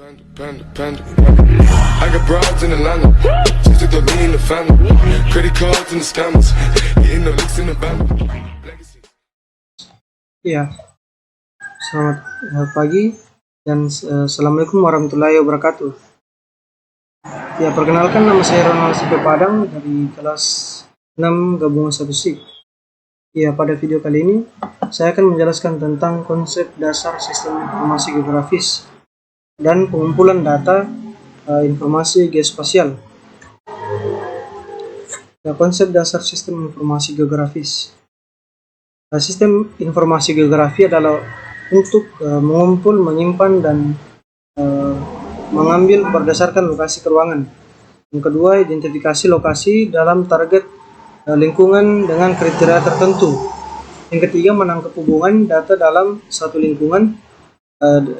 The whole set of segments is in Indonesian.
I got broads in Atlanta, just to me in the family, credit cards and the scammers, hitting the licks in the van. Ya, selamat pagi dan assalamualaikum warahmatullahi wabarakatuh. Ya, perkenalkan nama saya Ronald CP Padang dari kelas 6 gabungan 1 SIG. Ya, pada video kali ini saya akan menjelaskan tentang konsep dasar sistem informasi geografis dan pengumpulan data informasi geospasial. Ya, konsep dasar sistem informasi geografis. Sistem informasi geografi adalah untuk mengumpul, menyimpan, dan mengambil berdasarkan lokasi keruangan. Yang kedua, identifikasi lokasi dalam target lingkungan dengan kriteria tertentu. Yang ketiga, menangkap hubungan data dalam satu lingkungan.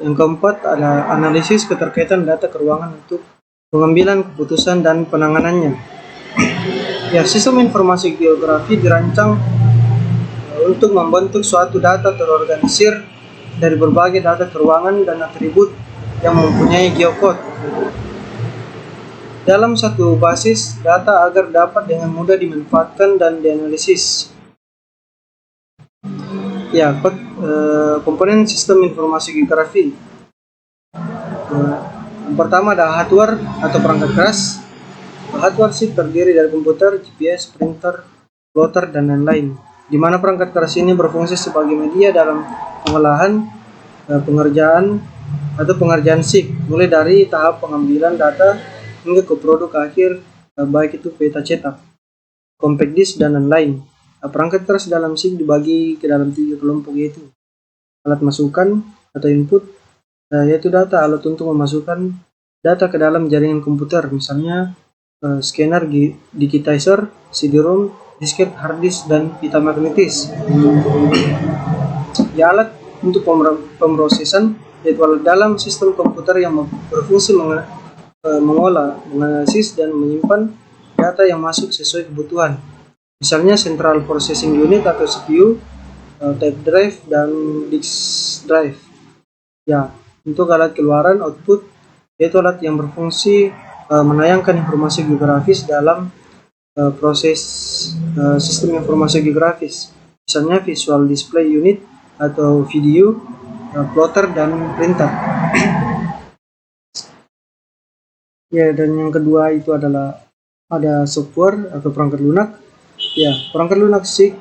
Yang keempat, ada analisis keterkaitan data keruangan untuk pengambilan keputusan dan penanganannya. Ya, sistem informasi geografi dirancang untuk membentuk suatu data terorganisir dari berbagai data keruangan dan atribut yang mempunyai geokod dalam satu basis data agar dapat dengan mudah dimanfaatkan dan dianalisis. Ya, komponen sistem informasi geografi. Yang pertama ada hardware atau perangkat keras. Hardware SIG terdiri dari komputer, GPS, printer, plotter, dan lain-lain, di mana perangkat keras ini berfungsi sebagai media dalam pengolahan, pengerjaan SIG, mulai dari tahap pengambilan data hingga ke produk akhir, baik itu peta cetak, compact disk, dan lain-lain. Perangkat keras dalam SIG dibagi ke dalam 3 kelompok, yaitu alat masukan atau input, yaitu data alat untuk memasukkan data ke dalam jaringan komputer, misalnya scanner, digitizer, CD-ROM, disket, hard disk, dan pita magnetis. Ya, alat untuk pemrosesan, yaitu alat dalam sistem komputer yang berfungsi mengolah, menganalisis, dan menyimpan data yang masuk sesuai kebutuhan, misalnya Central Processing Unit atau CPU, tape drive, dan disk drive. Ya, untuk alat keluaran, output, yaitu alat yang berfungsi menayangkan informasi geografis dalam proses sistem informasi geografis, misalnya Visual Display Unit atau video, plotter, dan printer. Ya, dan yang kedua itu adalah ada software atau perangkat lunak. Ya, perangkat lunak SIG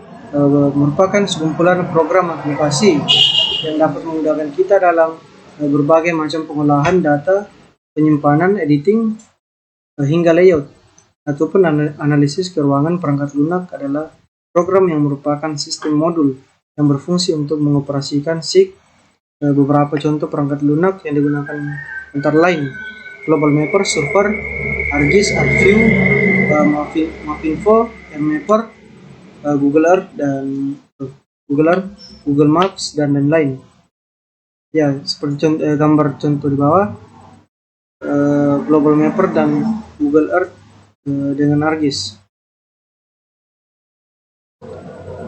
merupakan sekumpulan program aplikasi yang dapat memudahkan kita dalam berbagai macam pengolahan data, penyimpanan, editing, hingga layout ataupun analisis keruangan. Perangkat lunak adalah program yang merupakan sistem modul yang berfungsi untuk mengoperasikan SIG. Beberapa contoh perangkat lunak yang digunakan antara lain Global Mapper, Surfer, ArcGIS, ArcView, Mavinfo, MMapper, Google Earth, dan Google Maps, dan lain-lain. Ya, seperti gambar contoh di bawah, Global Mapper dan Google Earth dengan ArcGIS.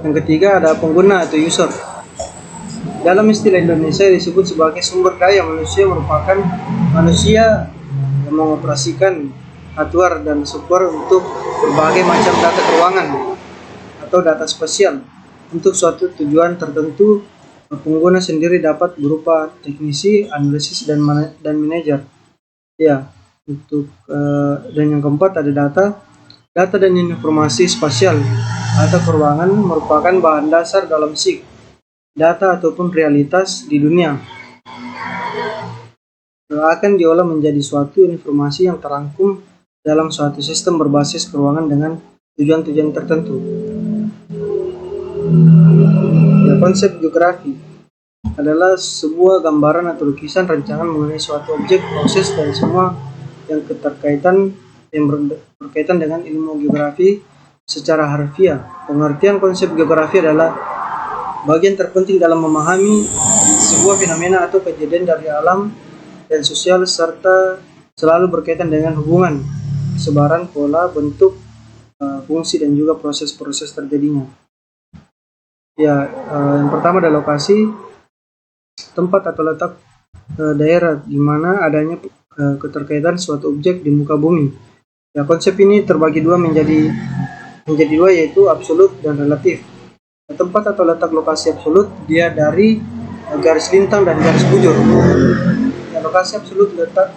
Yang ketiga ada pengguna atau user. Dalam istilah Indonesia disebut sebagai sumber daya manusia, merupakan manusia yang mengoperasikan hardware dan software untuk berbagai macam data keruangan atau data spasial untuk suatu tujuan tertentu. Pengguna sendiri dapat berupa teknisi, analisis, dan manajer. Ya, untuk dan yang keempat ada data dan informasi spasial atau keruangan merupakan bahan dasar dalam SIG, data ataupun realitas di dunia akan diolah menjadi suatu informasi yang terangkum dalam suatu sistem berbasis keruangan dengan tujuan-tujuan tertentu. Ya, konsep geografi adalah sebuah gambaran atau lukisan rancangan mengenai suatu objek, proses, dan semua yang berkaitan dengan ilmu geografi secara harfiah. Pengertian konsep geografi adalah bagian terpenting dalam memahami sebuah fenomena atau kejadian dari alam dan sosial, serta selalu berkaitan dengan hubungan, sebaran, pola, bentuk, fungsi, dan juga proses-proses terjadinya. Ya, yang pertama ada lokasi, tempat atau letak daerah di mana adanya keterkaitan suatu objek di muka bumi. Ya, konsep ini terbagi menjadi dua, yaitu absolut dan relatif. Tempat atau letak lokasi absolut dia dari garis lintang dan garis bujur. Ya, lokasi absolut letak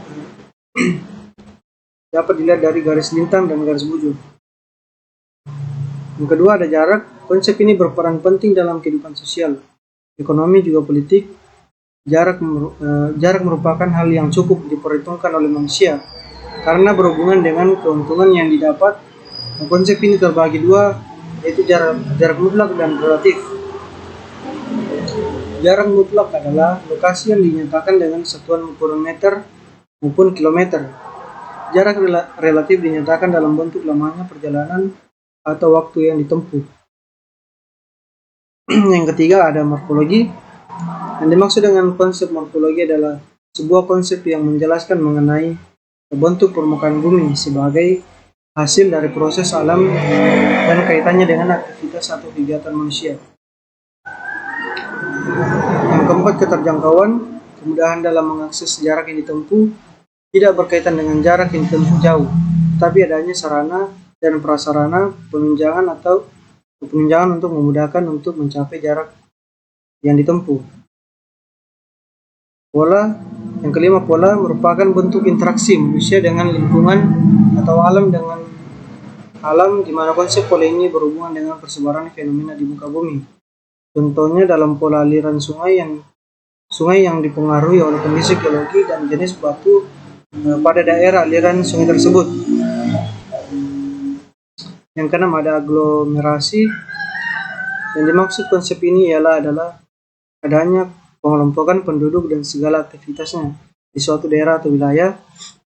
dapat dilihat dari garis lintang dan garis bujur. Yang kedua ada jarak. Konsep ini berperan penting dalam kehidupan sosial, ekonomi juga politik. Jarak merupakan hal yang cukup diperhitungkan oleh manusia karena berhubungan dengan keuntungan yang didapat. Konsep ini terbagi dua, yaitu jarak mutlak dan relatif. Jarak mutlak adalah lokasi yang dinyatakan dengan satuan ukuran meter maupun kilometer. Jarak relatif dinyatakan dalam bentuk lamanya perjalanan atau waktu yang ditempuh. Yang ketiga ada morfologi. Yang dimaksud dengan konsep morfologi adalah sebuah konsep yang menjelaskan mengenai bentuk permukaan bumi sebagai hasil dari proses alam dan kaitannya dengan aktivitas atau kegiatan manusia. Yang keempat, keterjangkauan. Kemudahan dalam mengakses jarak yang ditempuh tidak berkaitan dengan jarak yang ditempuh jauh, tapi adanya sarana dan prasarana penunjang untuk memudahkan untuk mencapai jarak yang ditempuh. Pola. Yang kelima, pola merupakan bentuk interaksi manusia dengan lingkungan atau alam di mana konsep pola ini berhubungan dengan persebaran fenomena di muka bumi. Contohnya dalam pola aliran sungai yang dipengaruhi oleh kondisi geologi dan jenis batu pada daerah aliran sungai tersebut. Yang keenam ada aglomerasi. Yang dimaksud konsep ini adalah adanya pengelompokan penduduk dan segala aktivitasnya di suatu daerah atau wilayah.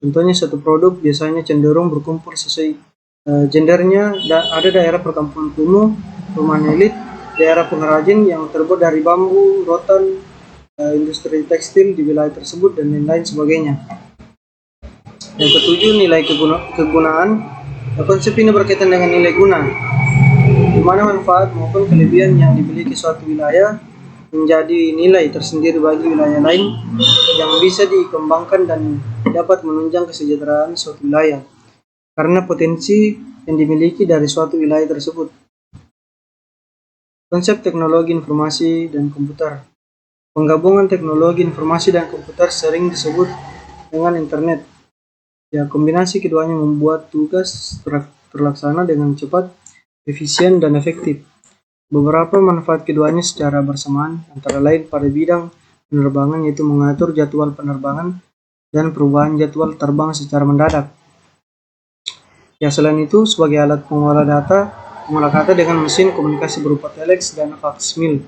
Contohnya suatu produk biasanya cenderung berkumpul sesuai gendernya. Ada daerah perkampungan kumuh, perumahan elit, daerah pengrajin yang terbuat dari bambu, rotan, industri tekstil di wilayah tersebut, dan lain-lain sebagainya. Yang ketujuh, nilai kegunaan. Konsep ini berkaitan dengan nilai guna, di mana manfaat maupun kelebihan yang dimiliki suatu wilayah menjadi nilai tersendiri bagi wilayah lain yang bisa dikembangkan dan dapat menunjang kesejahteraan suatu wilayah karena potensi yang dimiliki dari suatu wilayah tersebut. Konsep teknologi informasi dan komputer. Penggabungan teknologi informasi dan komputer sering disebut dengan internet. Ya, kombinasi keduanya membuat tugas terlaksana dengan cepat, efisien, dan efektif. Beberapa manfaat keduanya secara bersamaan antara lain pada bidang penerbangan, yaitu mengatur jadwal penerbangan dan perubahan jadwal terbang secara mendadak. Ya, selain itu sebagai alat pengolah kata dengan mesin komunikasi berupa telex dan faksmil.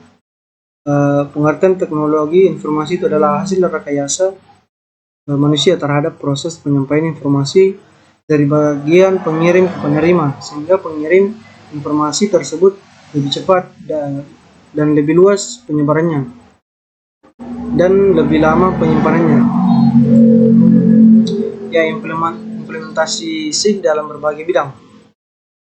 Pengertian teknologi informasi itu adalah hasil rekayasa manusia terhadap proses penyampaian informasi dari bagian pengirim ke penerima, sehingga pengirim informasi tersebut lebih cepat dan lebih luas penyebarannya dan lebih lama penyimpanannya. Ya, implementasi SIG dalam berbagai bidang.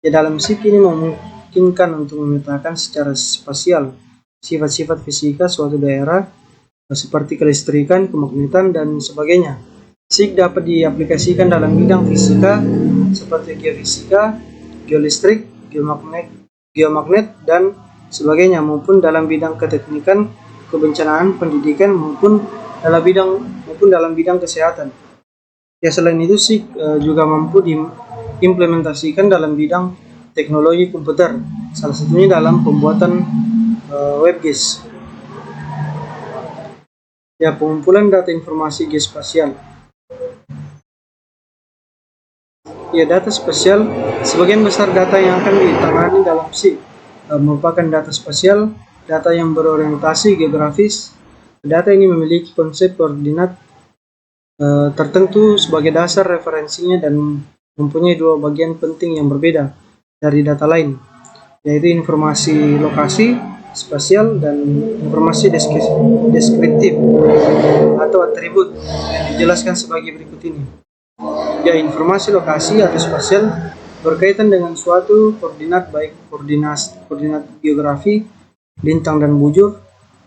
Ya, dalam SIG ini memungkinkan untuk memetakan secara spasial sifat-sifat fisika suatu daerah seperti kelistrikan, kemagnetan, dan sebagainya. SIG dapat diaplikasikan dalam bidang fisika seperti geofisika, geolistrik, geomagnet, dan sebagainya, maupun dalam bidang keteknikan, kebencanaan, pendidikan, maupun dalam bidang kesehatan. Ya, selain itu SIG juga mampu diimplementasikan dalam bidang teknologi komputer, salah satunya dalam pembuatan WebGIS. Ya, pengumpulan data informasi geospasial. Ya, data spasial, sebagian besar data yang akan ditangani dalam SIG merupakan data spasial, data yang berorientasi geografis. Data ini memiliki konsep koordinat tertentu sebagai dasar referensinya dan mempunyai dua bagian penting yang berbeda dari data lain, yaitu informasi lokasi spasial dan informasi deskriptif atau atribut yang dijelaskan sebagai berikut ini. Ya, informasi lokasi atau spasial berkaitan dengan suatu koordinat, baik koordinat geografi, lintang dan bujur,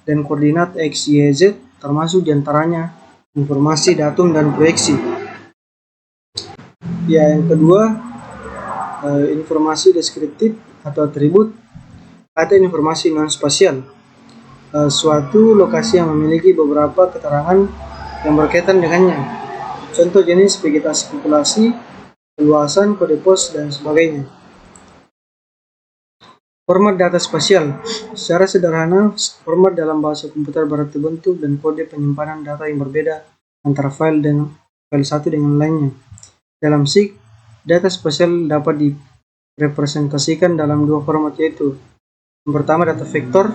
dan koordinat X, Y, Z termasuk diantaranya informasi, datum, dan proyeksi. Ya, yang kedua, informasi deskriptif atau atribut atau informasi non-spasial. Suatu lokasi yang memiliki beberapa keterangan yang berkaitan dengannya. Contoh jenis vegetasi populasi, keluasan, kode pos, dan sebagainya. Format data spasial. Secara sederhana, format dalam bahasa komputer berarti bentuk dan kode penyimpanan data yang berbeda antara file satu dengan lainnya. Dalam SIG, data spasial dapat direpresentasikan dalam dua format, yaitu yang pertama data vektor,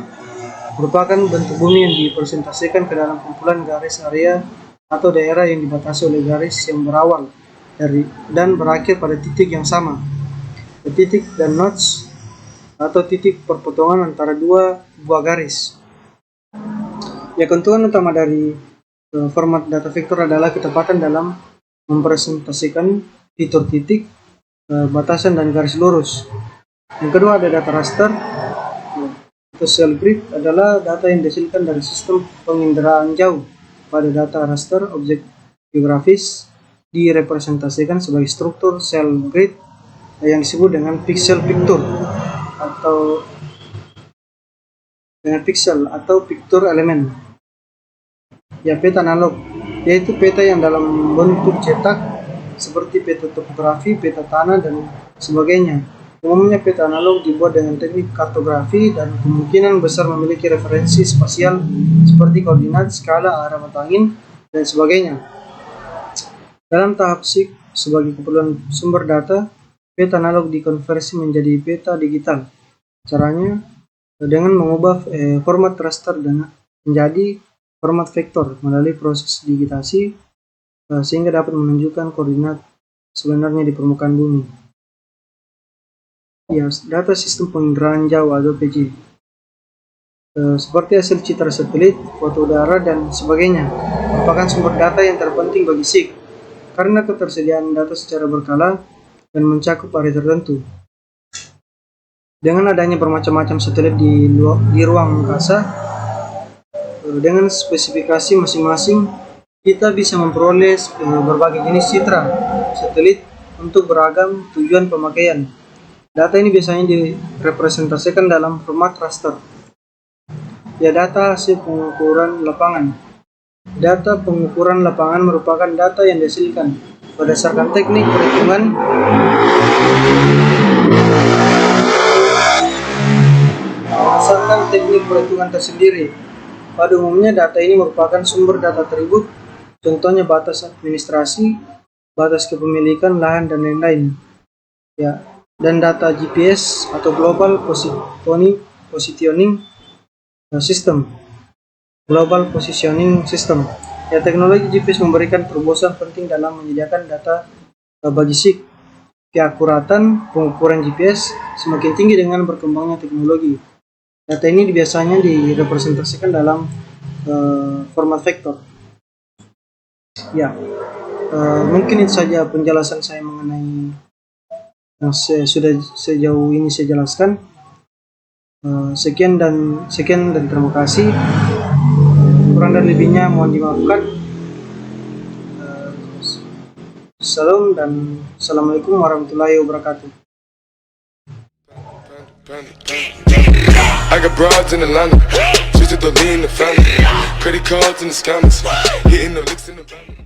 merupakan bentuk bumi yang dipresentasikan ke dalam kumpulan garis area atau daerah yang dibatasi oleh garis yang berawal dari dan berakhir pada titik yang sama. Titik dan nodes atau titik perpotongan antara dua buah garis. Ya, keuntungan utama dari format data vektor adalah ketepatan dalam mempresentasikan fitur titik, batasan, dan garis lurus. Yang kedua ada data raster. Atau cell grid adalah data yang dihasilkan dari sistem penginderaan jauh. Pada data raster, objek geografis direpresentasikan sebagai struktur cell grid yang disebut dengan pixel picture atau dengan pixel atau picture element. Ya, peta analog, yaitu peta yang dalam bentuk cetak seperti peta topografi, peta tanah, dan sebagainya. Umumnya peta analog dibuat dengan teknik kartografi dan kemungkinan besar memiliki referensi spasial seperti koordinat, skala, arah mata angin, dan sebagainya. Dalam tahap SIG, sebagai keperluan sumber data, peta analog dikonversi menjadi peta digital. Caranya dengan mengubah format raster dan menjadi format vektor melalui proses digitasi sehingga dapat menunjukkan koordinat sebenarnya di permukaan bumi. Ya, data sistem penginderaan jauh atau PJ. Seperti hasil citra satelit, foto udara, dan sebagainya merupakan sumber data yang terpenting bagi SIG karena ketersediaan data secara berkala dan mencakup area tertentu. Dengan adanya bermacam-macam satelit di ruang angkasa, dengan spesifikasi masing-masing, kita bisa memperoleh berbagai jenis citra satelit untuk beragam tujuan pemakaian. Data ini biasanya direpresentasikan dalam format raster. Ya, data hasil pengukuran lapangan. Data pengukuran lapangan merupakan data yang dihasilkan berdasarkan teknik perhitungan tersendiri. Pada umumnya data ini merupakan sumber data atribut, contohnya batas administrasi, batas kepemilikan lahan, dan lain-lain. Ya, dan data GPS atau Global Positioning System. Global Positioning System. Ya, teknologi GPS memberikan terobosan penting dalam menyediakan data bagi SIG. Keakuratan pengukuran GPS semakin tinggi dengan berkembangnya teknologi. Data ini biasanya direpresentasikan dalam format vektor. Ya, mungkin itu saja penjelasan saya mengenai yang sudah sejauh ini saya jelaskan. Sekian dan terima kasih. Kurang dan lebihnya mohon dimaafkan. Salam dan assalamualaikum warahmatullahi wabarakatuh. I got broads in Atlanta, just to lean the family. Credit cards and the scammers, hitting the licks in the van.